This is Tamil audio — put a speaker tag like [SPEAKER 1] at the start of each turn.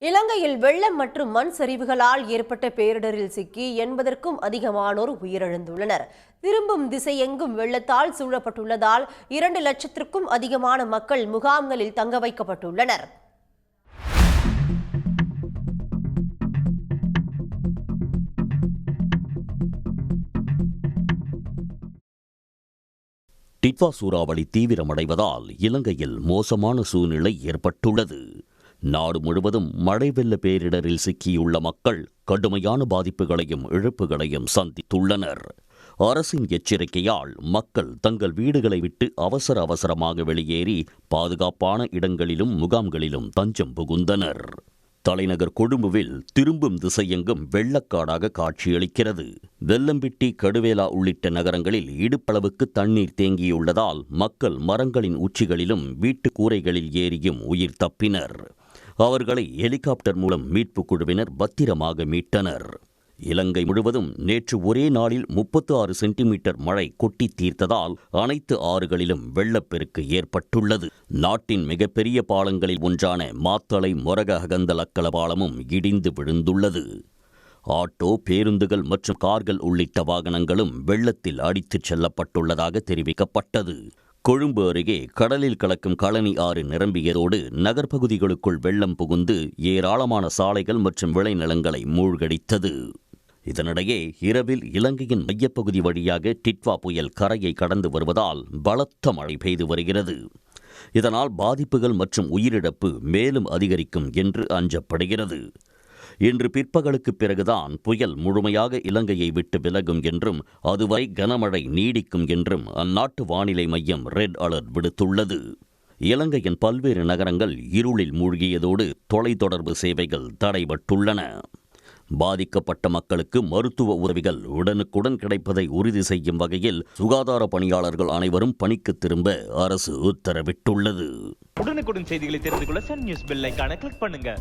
[SPEAKER 1] இலங்கையில் வெள்ளம் மற்றும் மண் சரிவுகளால் ஏற்பட்ட பேரிடரில் சிக்கி 80க்கும் அதிகமானோர் உயிரிழந்துள்ளனர். திரும்பும் திசையெங்கும் வெள்ளத்தால் சூழப்பட்டுள்ளதால் 2 லட்சத்திற்கும் அதிகமான மக்கள் முகாம்களில் தங்க வைக்கப்பட்டுள்ளனர்.
[SPEAKER 2] டிட்வா சூறாவளி தீவிரமடைவதால் இலங்கையில் மோசமான சூழ்நிலை ஏற்பட்டுள்ளது. நாடு முழுவதும் மழை வெள்ள பேரிடரில் சிக்கியுள்ள மக்கள் கடுமையான பாதிப்புகளையும் இழப்புகளையும் சந்தித்துள்ளனர். அரசின் எச்சரிக்கையால் மக்கள் தங்கள் வீடுகளை விட்டு அவசரமாக வெளியேறி பாதுகாப்பான இடங்களிலும் முகாம்களிலும் தஞ்சம் புகுந்தனர். தலைநகர் கொழும்புவில் திரும்பும் திசையெங்கும் வெள்ளக்காடாக காட்சியளிக்கிறது. வெல்லம்பிட்டி, கடுவேலா உள்ளிட்ட நகரங்களில் இடுப்பளவுக்கு தண்ணீர் தேங்கியுள்ளதால் மக்கள் மரங்களின் உச்சிகளிலும் வீட்டு கூரைகளில் ஏறியும் உயிர் தப்பினர். அவர்களை ஹெலிகாப்டர் மூலம் மீட்புக் குழுவினர் பத்திரமாக மீட்டனர். இலங்கை முழுவதும் நேற்று ஒரே நாளில் 36 சென்டிமீட்டர் மழை கொட்டி தீர்த்ததால் அனைத்து ஆறுகளிலும் வெள்ளப்பெருக்கு ஏற்பட்டுள்ளது. நாட்டின் மிகப்பெரிய பாலங்களில் ஒன்றான மாத்தளை மொரக அகந்தலக்கல பாலமும் இடிந்து விழுந்துள்ளது. ஆட்டோ, பேருந்துகள் மற்றும் கார்கள் உள்ளிட்ட வாகனங்களும் வெள்ளத்தில் அடித்துச் செல்லப்பட்டுள்ளதாக தெரிவிக்கப்பட்டது. கொழும்பு அருகே கடலில் கலக்கும் கழனி ஆறு நிரம்பியதோடு நகர்ப்பகுதிகளுக்குள் வெள்ளம் புகுந்து ஏராளமான சாலைகள் மற்றும் விளைநிலங்களை மூழ்கடித்தது. இதனிடையே இரவில் இலங்கையின் மையப்பகுதி வழியாக டிட்வா புயல் கரையை கடந்து வருவதால் பலத்த மழை பெய்து வருகிறது. இதனால் பாதிப்புகள் மற்றும் உயிரிழப்பு மேலும் அதிகரிக்கும் என்று அஞ்சப்படுகிறது. இன்று பிற்பகலுக்கு பிறகுதான் புயல் முழுமையாக இலங்கையை விட்டு விலகும் என்றும் அதுவரை கனமழை நீடிக்கும் என்றும் அந்நாட்டு வானிலை மையம் ரெட் அலர்ட் விடுத்துள்ளது. இலங்கையின் பல்வேறு நகரங்கள் இருளில் மூழ்கியதோடு தொலைத்தொடர்பு சேவைகள் தடைபட்டுள்ளன. பாதிக்கப்பட்ட மக்களுக்கு மருத்துவ உதவிகள் உடனுக்குடன் கிடைப்பதை உறுதி செய்யும் வகையில் சுகாதார பணியாளர்கள் அனைவரும் பணிக்கு திரும்ப அரசு உத்தரவிட்டுள்ளது.
[SPEAKER 3] உடனுக்குடன் செய்திகளை தெரிந்து கொள்ள சன் நியூஸ் பெல் ஐகானை கிளிக் பண்ணுங்க.